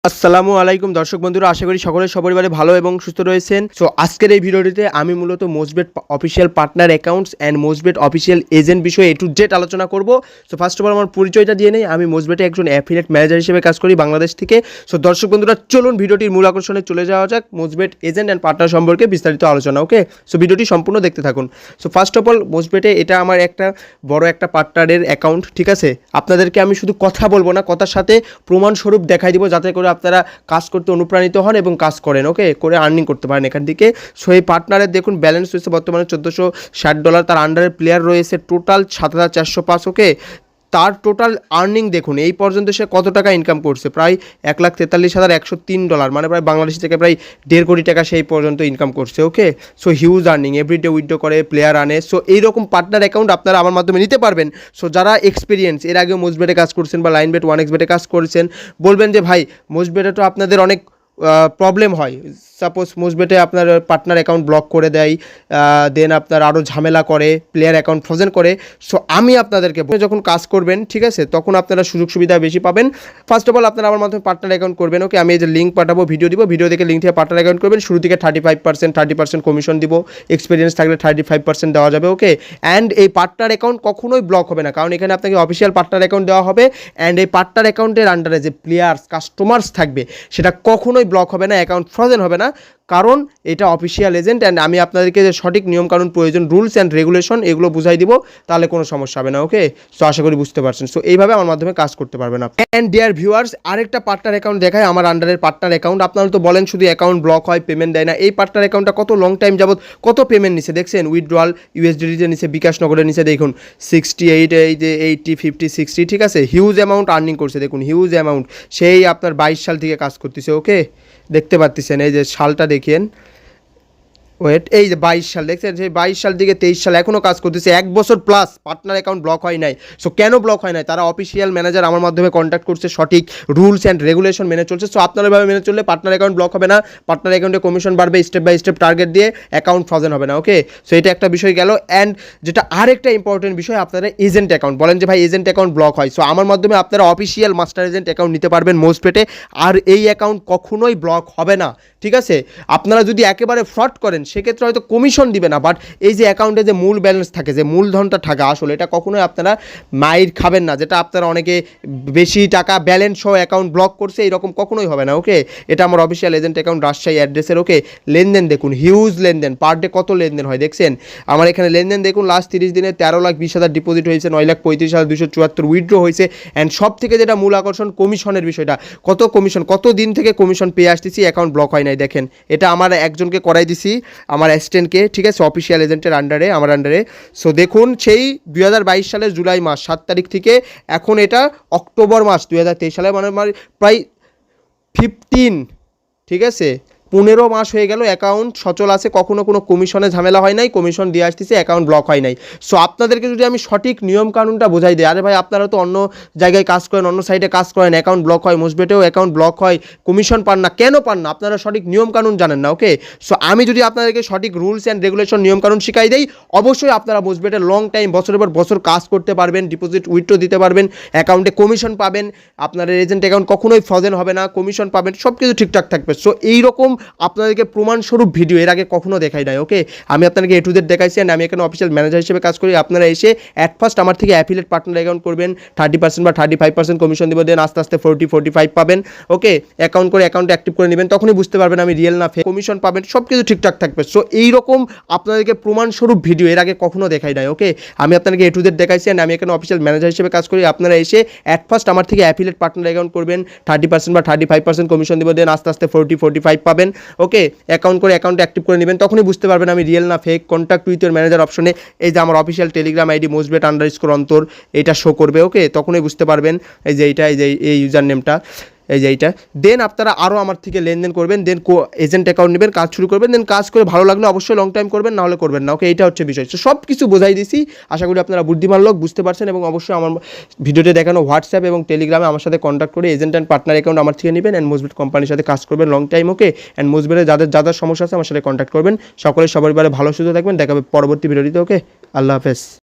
আসসালামু আলাইকুম দর্শক বন্ধুরা, আশা করি সকলে সপরিবারে ভালো এবং সুস্থ রয়েছেন। সো আজকের এই ভিডিওটিতে আমি মূলত Mostbet official partner accounts and Mostbet official agent বিষয়ে এ টু জেড আলোচনা করব। সো ফার্স্ট অফ অল আমার পরিচয়টা দিয়ে নেই। আমি মোস্টবেটে একজন অ্যাফিলিয়েট ম্যানেজার হিসেবে কাজ করি বাংলাদেশ থেকে। সো দর্শক বন্ধুরা, চলুন ভিডিওটির মূল আকর্ষণে চলে যাওয়া যাক। মোস্টবেট এজেন্ট অ্যান্ড পার্টনার সম্পর্কে বিস্তারিত আলোচনা। ওকে, সো ভিডিওটি সম্পূর্ণ দেখতে থাকুন। সো ফার্স্ট অফ অল, মোস্টবেটে এটা আমার একটা বড় একটা পার্টনারের অ্যাকাউন্ট, ঠিক আছে। আপনাদেরকে আমি শুধু কথা বলবো না, কথার সাথে প্রমাণস্বরূপ দেখাই দিব, যাতে করে আপনারা কাজ করতে অনুপ্রাণিত হন এবং কাজ করেন, ওকে, করে আর্নিং করতে পারেন এখান থেকে। সো এই পার্টনারের দেখুন ব্যালেন্স রয়েছে বর্তমানে $1460। তার আন্ডারে প্লেয়ার রয়েছে টোটাল 7405। ওকে, তার টোটাল আর্নিং দেখুন এই পর্যন্ত সে কত টাকা ইনকাম করছে, প্রায় $1,43,103, মানে প্রায় বাংলাদেশ থেকে প্রায় 1.5 কোটি টাকা সেই পর্যন্ত ইনকাম করছে। Okay, so huge earning, everyday withdraw করে, প্লেয়ার আনে। সো এইরকম পার্টনার অ্যাকাউন্ট আপনারা আমার মাধ্যমে নিতে পারবেন। সো যারা এক্সপিরিয়েন্স, এর আগেও মোস্টবেটে কাজ করছেন বা লাইনবেট 1x বেটে কাজ করেছেন, বলবেন যে ভাই মোস্টবেটে তো আপনাদের অনেক প্রবলেম হয়। সাপোজ মোস্টবেটে আপনার পার্টনার অ্যাকাউন্ট ব্লক করে দেয়, দেন আপনার আরও ঝামেলা করে, প্লেয়ার অ্যাকাউন্ট ফ্রোজেন করে। সো আমি আপনাদেরকে যখন কাজ করবেন, ঠিক আছে, তখন আপনারা সুযোগ সুবিধা বেশি পাবেন। ফার্স্ট অফ অল আপনারা আমার মাধ্যমে পার্টনার অ্যাকাউন্ট করবেন। ওকে, আমি এই যে লিঙ্ক পাঠাবো, ভিডিও দিব, ভিডিও দেখে লিঙ্ক থেকে পার্টনার অ্যাকাউন্ট করবেন। শুরু থেকে 30% কমিশন দিব, এক্সপিরিয়েন্স থাকলে 35% দেওয়া যাবে। ওকে, অ্যান্ড এই পার্টনার অ্যাকাউন্ট কখনোই ব্লক হবে না, কারণ এখানে আপনাকে অফিসিয়াল পার্টনার অ্যাকাউন্ট দেওয়া হবে। অ্যান্ড এই পার্টনার অ্যাকাউন্টের আন্ডারে যে প্লেয়ার্স কাস্টমার্স থাকবে, সেটা কখনোই ব্লক হবে না, অ্যাকাউন্ট ফ্রোজেন হবে না, কারণ এটা অফিসিয়াল এজেন্ট। অ্যান্ড আমি আপনাদেরকে যে সঠিক নিয়মকানুন প্রয়োজন, রুলস অ্যান্ড রেগুলেশন, এগুলো বুঝাই দিব, তাহলে কোনো সমস্যা হবে না। ওকে, সো আশা করি বুঝতে পারছেন। সো এইভাবে আমার মাধ্যমে কাজ করতে পারবেন আপনি। অ্যান্ড ডিয়ার ভিউয়ার্স, আরেকটা পার্টনার অ্যাকাউন্ট দেখায়, আমার আন্ডারের পার্টনার অ্যাকাউন্ট। আপনারা তো বলেন শুধু অ্যাকাউন্ট ব্লক হয়, পেমেন্ট দেয় না। এই পার্টনার অ্যাকাউন্টটা কত লং টাইম যাবত কত পেমেন্ট নিছে দেখছেন। উইথড্রয়াল ইউএসডিতে নিচে, বিকাশ নগরের নিচে দেখুন 68, এই যে 80, 50, 60, ঠিক আছে। হিউজ অ্যামাউন্ট আর্নিং করছে দেখুন, হিউজ অ্যামাউন্ট। সেই আপনার 22 সাল থেকে কাজ করতেছে। ওকে, দেখতে পাচ্ছেন, এই যে সালটা দেখেন, ওয়েট, এই যে 22 সাল দেখছেন, সেই 22 সাল থেকে 23 সাল এখনও কাজ করতেছে, 1 বছর প্লাস পার্টনার অ্যাকাউন্ট ব্লক হয় নাই। সো কেন ব্লক হয় নাই? তারা অফিসিয়াল ম্যানেজার আমার মাধ্যমে কন্ট্যাক্ট করছে, সঠিক রুলস অ্যান্ড রেগুলেশন মেনে চলছে। সো আপনারা এভাবে মেনে চললে পার্টনার অ্যাকাউন্ট ব্লক হবে না, পার্টনার অ্যাকাউন্টে কমিশন বাড়বে, স্টেপ বাই স্টেপ টার্গেট দিয়ে অ্যাকাউন্ট ফ্রোজেন হবে না। ওকে, সো এটা একটা বিষয় গেল। অ্যান্ড যেটা আরেকটা ইম্পর্টেন্ট বিষয়, আপনারা এজেন্ট অ্যাকাউন্ট বলেন যে ভাই এজেন্ট অ্যাকাউন্ট ব্লক হয়। সো আমার মাধ্যমে আপনারা অফিসিয়াল মাস্টার এজেন্ট অ্যাকাউন্ট নিতে পারবেন মোস্টবেটে, আর এই অ্যাকাউন্ট কখনোই ব্লক হবে না, ঠিক আছে। আপনারা যদি একেবারে ফ্রড করেন, সেক্ষেত্রে হয়তো কমিশন দিবে না, বাট এই যে অ্যাকাউন্টে যে মূল ব্যালেন্স থাকে, যে মূলধনটা থাকে আসলে, এটা কখনোই আপনারা মাইর খাবেন না। যেটা আপনারা অনেকে বেশি টাকা ব্যালেন্স সহ অ্যাকাউন্ট ব্লক করছে, এরকম কখনোই হবে না। ওকে, এটা আমার অফিসিয়াল এজেন্ট অ্যাকাউন্ট, রাজশাহী অ্যাড্রেসের। ওকে, লেনদেন দেখুন, হিউজ লেনদেন, পার ডে কত লেনদেন হয় দেখছেন। আমার এখানে লেনদেন দেখুন, লাস্ট 30 দিনে 13,20,000 ডিপোজিট হয়েছে, 9,35,274 উইথড্র হয়েছে। অ্যান্ড সব থেকে যেটা মূল আকর্ষণ, কমিশনের বিষয়টা, কত কমিশন, কত দিন থেকে কমিশন পেয়ে আসতেছি, অ্যাকাউন্ট ব্লক হয় নাই দেখেন। এটা আমার একজনকে করাই দিছি, আমার অ্যাসিস্ট্যান্টকে, ঠিক আছে, অফিসিয়াল এজেন্টের আন্ডারে, আমার আন্ডারে। সো দেখুন, সেই 2022 সালের জুলাই মাস 7 তারিখ থেকে এখন এটা অক্টোবর মাস 2023 সালে, মানে প্রায় 15, ঠিক আছে, 15 মাস হয়ে গেল অ্যাকাউন্ট সচল আছে, কখনো কোনো কমিশনে ঝামেলা হয় নাই, কমিশন দিয়ে আসতেছে, অ্যাকাউন্ট ব্লক হয় নাই। সো আপনাদেরকে যদি আমি সঠিক নিয়মকানুনটা বোঝাই দিই, আরে ভাই আপনারা তো অন্য জায়গায় কাজ করেন, অন্য সাইটে কাজ করেন, অ্যাকাউন্ট ব্লক হয়, মোস্টবেটেও অ্যাকাউন্ট ব্লক হয়, কমিশন পান না, কেন পান না? আপনারা সঠিক নিয়মকানুন জানেন না। ওকে, সো আমি যদি আপনাদেরকে সঠিক রুলস অ্যান্ড রেগুলেশন নিয়মকানুন শিখাই দেই, অবশ্যই আপনারা মোস্টবেটে লং টাইম, বছরের পর বছর কাজ করতে পারবেন, ডিপোজিট উইথড্র দিতে পারবেন, অ্যাকাউন্টে কমিশন পাবেন, আপনার এজেন্ট অ্যাকাউন্ট কখনোই ফ্রোজেন হবে না, কমিশন পাবেন, সব কিছু ঠিকঠাক থাকবে। সো এইরকম আপনাদেরকে প্রমাণস্বরূপ ভিডিও এর আগে কখনো দেখাই নাই। ওকে, আমি আপনাদেরকে এ টু জেড দেখাইছি। অ্যান্ড আমি এখানে অফিসিয়াল ম্যানেজার হিসেবে কাজ করি। আপনারা এসে অ্যাট ফার্স্ট আমার থেকে অ্যাফিলিয়েট পার্টনার অ্যাকাউন্ট করবেন, 30% বা 35% কমিশন দিব, দেন আস্তে আস্তে 40-45 পাবেন। ওকে, অ্যাকাউন্ট করে অ্যাকাউন্ট অ্যাক্টিভ করে নেবেন, তখনই বুঝতে পারবেন আমি রিয়েল না ফেক, কমিশন পাবেন, সব কিছু ঠিকঠাক থাকবে। সো এইরকম আপনাদেরকে প্রমাণস্বরূপ ভিডিও এর আগে কখনো দেখাই নাই। ওকে, আমি আপনাদেরকে এ টু জেড দেখাইছি। অ্যান্ড আমি এখানে অফিসিয়াল ম্যানেজার হিসেবে কাজ করি। আপনারা এসে অ্যাট ফার্স্ট আমার থেকে অ্যাফিলিয়েট পার্টনার অ্যাকাউন্ট করবেন, 30% বা 35% কমিশন দিব, দেন আস্তে আস্তে 40-45 পাবেন। ওকে, অ্যাকাউন্ট করে অ্যাকাউন্ট অ্যাক্টিভ করে নেবেন, তখনই বুঝতে পারবেন আমি রিয়েল না fake. Contact with your manager অপশনে এই যে আমার অফিসিয়াল টেলিগ্রাম আইডি মোস্টবেট_অন্তর, এটা শো করবে। ওকে, তখনই বুঝতে পারবেন এই যে এইটা, এই যে এই ইউজার নেমটা, এই যে এইটা। দেন আপনারা আরও আমার থেকে লেনদেন করবেন, দেন এজেন্ট অ্যাকাউন্ট নেবেন, কাজ শুরু করবেন, দেন কাজ করে ভালো লাগলে অবশ্যই লং টাইম করবেন, না হলে করবেন না। ওকে, এইটা হচ্ছে বিষয়। তো সব কিছু বোঝাই দিছি, আশা করি আপনারা বুদ্ধিমান লোক, বুঝতে পারছেন। এবং অবশ্যই আমার ভিডিওতে দেখানো হোয়াটসঅ্যাপ এবং টেলিগ্রামে আমার সাথে কন্ট্যাক্ট করে এজেন্ট অ্যান্ড পার্টনার অ্যাকাউন্ট আমার থেকে নেবেন, অ্যান্ড মোস্টবেট কোম্পানির সাথে কাজ করবেন লং টাইম। ওকে, অ্যান্ড মোস্টবেটে যাদের সমস্যা আছে আমার সাথে কন্ট্যাক্ট করবেন। সকলে সবার ভালো সুস্থ থাকবেন, দেখাবে পরবর্তী ভিডিওটিতে। ওকে, আল্লাহ হাফেজ।